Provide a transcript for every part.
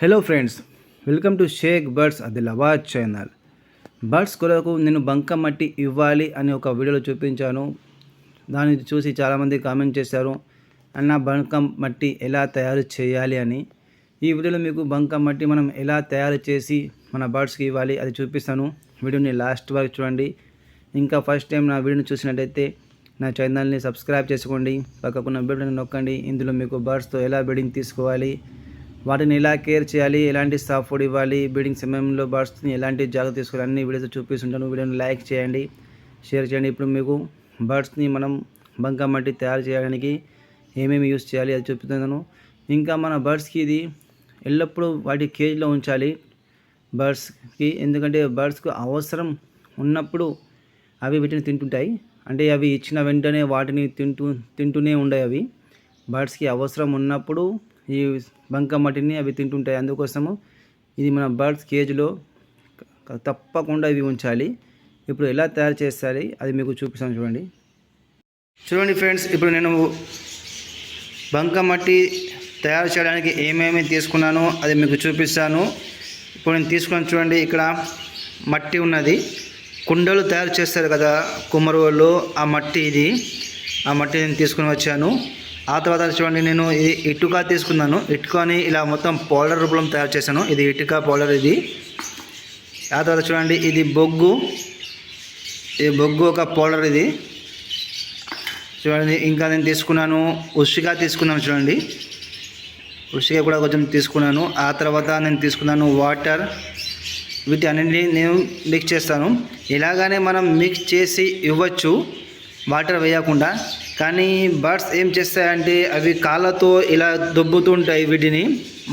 Hello friends, welcome to Sheikh birds Adilabad channel. Birds కొరకు నేను బంకమట్టి ఇవ్వాలి అని ఒక వీడియోలో చూపించాను. దాన్ని చూసి చాలామంది కామెంట్ చేశారు, అన్న బంకమట్టి ఎలా తయారు చేయాలి అని. ఈ వీడియోలో మీకు బంకమట్టి మనం ఎలా తయారు చేసి మన బర్డ్స్కి ఇవ్వాలి అది చూపిస్తాను. వీడియోని లాస్ట్ వరకు చూడండి. ఇంకా ఫస్ట్ టైం నా వీడియోని చూసినట్టయితే నా ఛానల్ని సబ్స్క్రైబ్ చేసుకోండి, పక్కకున్న బెల్ బటన్ నొక్కండి. ఇందులో మీకు బర్డ్స్తో ఎలా బ్రీడింగ్ తీసుకోవాలి, వాటిని ఎలా కేర్ చేయాలి, ఎలాంటి సాఫ్ట్ ఫుడ్ ఇవ్వాలి, బ్రీడింగ్ సమయంలో బర్డ్స్ని ఎలాంటి జాగ్రత్త తీసుకోవాలి అన్ని వీడియోస్ చూపిస్తుంటాను. వీడియోని లైక్ చేయండి, షేర్ చేయండి. ఇప్పుడు మీకు బర్డ్స్ని మనం బంకమట్టి తయారు చేయడానికి ఏమేమి యూస్ చేయాలి అది చూపిస్తున్నాను. ఇంకా మన బర్డ్స్కి ఇది ఎల్లప్పుడూ వాటి కేజ్లో ఉంచాలి బర్డ్స్కి, ఎందుకంటే బర్డ్స్కు అవసరం ఉన్నప్పుడు అవి వీటిని తింటుంటాయి. అంటే అవి ఇచ్చిన వెంటనే వాటిని తింటూనే ఉండే అవి బర్డ్స్కి అవసరం ఉన్నప్పుడు ఈ బంకమట్టిని అవి తింటుంటాయి. అందుకోసము ఇది మన బర్డ్స్ కేజ్లో తప్పకుండా ఇవి ఉంచాలి. ఇప్పుడు ఎలా తయారు చేయాలి అది మీకు చూపిస్తాను. చూడండి ఫ్రెండ్స్, ఇప్పుడు నేను బంకమట్టి తయారు చేయడానికి ఏమేమి తీసుకున్నానో అది మీకు చూపిస్తాను. ఇప్పుడు నేను తీసుకున్నాను చూడండి. ఇక్కడ మట్టి ఉన్నది, కుండలు తయారు చేస్తారు కదా కుమ్మరి వాళ్ళు, ఆ మట్టి ఇది. ఆ మట్టి నేను తీసుకుని వచ్చాను. ఆ తర్వాత చూడండి, నేను ఇది ఇటుక తీసుకున్నాను. ఇటుకని ఇలా మొత్తం పౌడర్ రూపంలో తయారు చేశాను. ఇది ఇటుక పౌడర్ ఇది. ఆ తర్వాత చూడండి, ఇది బొగ్గు. ఈ బొగ్గు ఒక పౌడర్ ఇది చూడండి. ఇంకా నేను తీసుకున్నాను ఉసిగా తీసుకున్నాను చూడండి. ఉసిగా కూడా కొంచెం తీసుకున్నాను. ఆ తర్వాత నేను తీసుకున్నాను వాటర్. వీటి అన్నింటినీ నేను మిక్స్ చేస్తాను. ఇలాగానే మనం మిక్స్ చేసి ఇవ్వచ్చు వాటర్ వేయకుండా. కానీ బర్డ్స్ ఏం చేస్తాయంటే అవి కాళ్ళతో ఇలా దొబ్బుతుంటాయి. వీటిని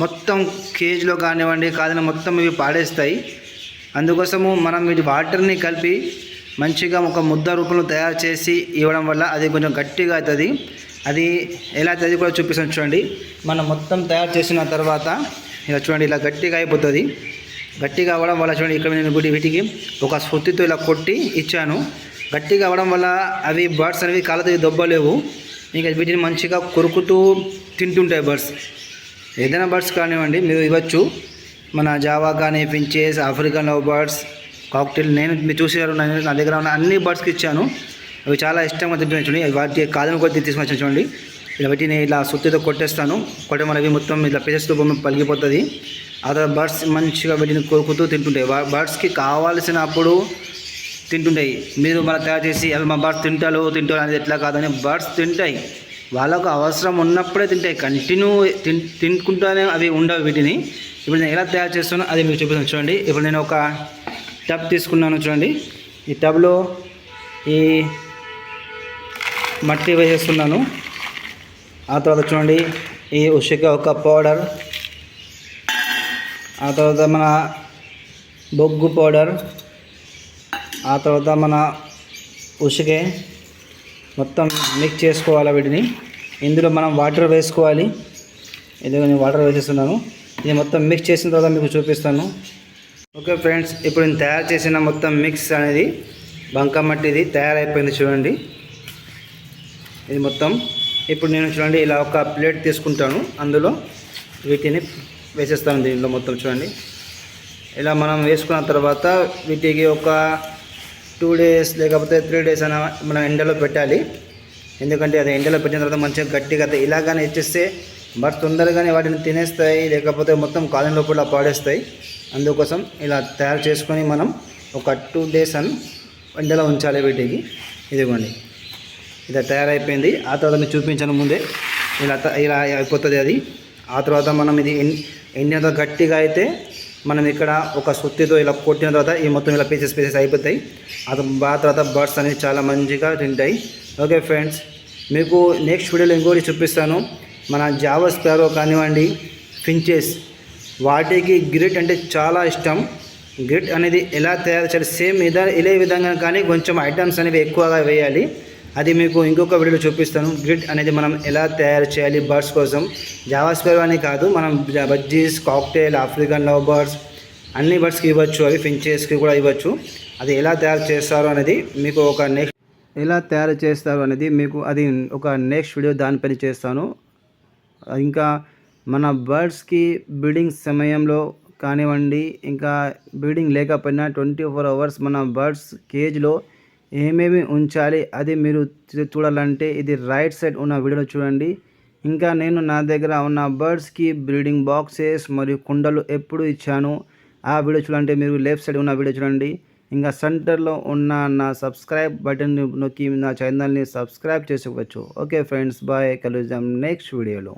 మొత్తం కేజ్లో కానివ్వండి కాదని మొత్తం ఇవి పాడేస్తాయి. అందుకోసము మనం వీటి వాటర్ని కలిపి మంచిగా ఒక ముద్ద రూపంలో తయారు చేసి ఇవ్వడం వల్ల అది కొంచెం గట్టిగా అవుతుంది. అది ఎలా అవుతుంది కూడా చూపిస్తాను చూడండి. మనం మొత్తం తయారు చేసిన తర్వాత ఇలా చూడండి, ఇలా గట్టిగా అయిపోతుంది. గట్టిగా అవ్వడం వల్ల చూడండి, ఇక్కడ నేను వీటికి ఒక సుత్తితో ఇలా కొట్టి ఇచ్చాను. గట్టిగా అవ్వడం వల్ల అవి బర్డ్స్ అనేవి కాళ్ళతో దొబ్బలేవు. ఇంకా వీటిని మంచిగా కొరుకుతూ తింటుంటాయి బర్డ్స్. ఏదైనా బర్డ్స్ కానివ్వండి మీరు ఇవ్వచ్చు. మన జావా కానీ, finches, African love birds, cocktail, నేను మీరు చూసారు నా దగ్గర ఉన్న అన్ని బర్డ్స్కి ఇచ్చాను. అవి చాలా ఇష్టంగా తింటున్నాయి చూడండి. వాటి కాదని కొద్ది తీసుకొని వచ్చాను చూడండి. ఇలా వీటిని ఇలా సుత్తితో కొట్టేస్తాను. కొట్టడం వల్ల అవి మొత్తం ఇలా పీసెస్తో పలిగిపోతుంది. ఆ తర్వాత బర్డ్స్ మంచిగా వీటిని కొరుకుతూ తింటుంటాయి. బర్డ్స్కి కావాల్సినప్పుడు తింటుంటాయి. మీరు మన తయారు చేసి అవి మా బర్డ్స్ తింటారు అనేది ఎట్లా కాదని, బర్డ్స్ తింటాయి. వాళ్ళకు అవసరం ఉన్నప్పుడే తింటాయి. కంటిన్యూ తినుకుంటూనే అవి ఉండవు వీటిని. ఇప్పుడు నేను ఎలా తయారు చేస్తానో అది మీకు చూపిస్తాను చూడండి. ఇప్పుడు నేను ఒక టబ్ తీసుకున్నాను చూడండి. ఈ టబ్లో ఈ మట్టి వేసేస్తున్నాను. ఆ తర్వాత చూడండి, ఈ ఉసిక ఒక పౌడర్, ఆ తర్వాత మన బొగ్గు పౌడర్, ఆ తర్వాత మన ఉసికే మొత్తం మిక్స్ చేసుకోవాలి వీటిని. ఇందులో మనం వాటర్ వేసుకోవాలి. ఇదిగో నేను వాటర్ వేసేస్తున్నాను. ఇది మొత్తం మిక్స్ చేసిన తర్వాత మీకు చూపిస్తాను. ఓకే ఫ్రెండ్స్, ఇప్పుడు నేను తయారు చేసిన మొత్తం మిక్స్ అనేది బంకమట్టిది తయారైపోయింది చూడండి. ఇది మొత్తం ఇప్పుడు నేను చూడండి ఇలా ఒక ప్లేట్ తీసుకుంటాను. అందులో వీటిని వేసేస్తాను దీనిలో మొత్తం చూడండి. ఇలా మనం వేసుకున్న తర్వాత వీటికి ఒక 2 days లేకపోతే 3 days అయినా మనం ఎండలో పెట్టాలి. ఎందుకంటే అది ఎండలో పెట్టిన తర్వాత మంచిగా గట్టిగా ఇలాగానే ఇచ్చేస్తే బట్ తొందరగానే వాటిని తినేస్తాయి, లేకపోతే మొత్తం కాలం లోపల పాడేస్తాయి. అందుకోసం ఇలా తయారు చేసుకొని మనం ఒక 2 days అని ఎండలో ఉంచాలి వీటికి. ఇదిగోండి, ఇది తయారైపోయింది. ఆ తర్వాత మీకు చూపించాను ముందే. ఇలా అయిపోతుంది అది. ఆ తర్వాత మనం ఇది ఎండిన గట్టిగా అయితే మనం ఇక్కడ ఒక సుత్తితో ఇలా కొట్టిన తర్వాత ఈ మొత్తం ఇలా పీసెస్ అయిపోతాయి. ఆ తర్వాత బర్డ్స్ అనేవి చాలా మంచిగా తింటాయి. ఓకే ఫ్రెండ్స్, మీకు నెక్స్ట్ వీడియోలో ఇంకోటి చూపిస్తాను. మన జావా స్పారో కానివ్వండి, ఫించెస్, వాటికి గ్రిట్ అంటే చాలా ఇష్టం. గ్రిట్ అనేది ఎలా తయారు చేయాలి సేమ్ ఇదే విధంగా, కానీ కొంచెం ఐటమ్స్ అనేవి ఎక్కువగా వేయాలి. అది మీకు ఇంకొక వీడియోలో చూపిస్తాను. గ్రిడ్ అనేది మనం ఎలా తయారు చేయాలి బర్డ్స్ కోసం. జావా స్పారో అని కాదు, మనం bajjis, cocktail, African love birds అన్ని బర్డ్స్కి ఇవ్వచ్చు. అవి ఫించెస్కి కూడా ఇవ్వచ్చు. అది ఎలా తయారు చేస్తారు అనేది మీకు అది ఒక నెక్స్ట్ వీడియో దానిపైన చేస్తాను. ఇంకా మన బర్డ్స్కి బ్రీడింగ్ సమయంలో కానివ్వండి, ఇంకా బ్రీడింగ్ లేకపోయినా 24 అవర్స్ మన బర్డ్స్ కేజ్లో ఏమేమి ఉంచాలి అది మీరు చూడాలంటే ఇది రైట్ సైడ్ ఉన్న వీడియోలో చూడండి. ఇంకా నేను నా దగ్గర ఉన్న బర్డ్స్కి బ్రీడింగ్ బాక్సెస్ మరియు కుండలు ఎప్పుడు ఇచ్చాను ఆ వీడియో చూడాలంటే మీరు లెఫ్ట్ సైడ్ ఉన్న వీడియో చూడండి. ఇంకా సెంటర్లో ఉన్న నా సబ్స్క్రైబ్ బటన్ నొక్కి నా ఛానల్ని సబ్స్క్రైబ్ చేసుకోవచ్చు. ఓకే ఫ్రెండ్స్, బాయ్, కలుద్దాం నెక్స్ట్ వీడియోలో.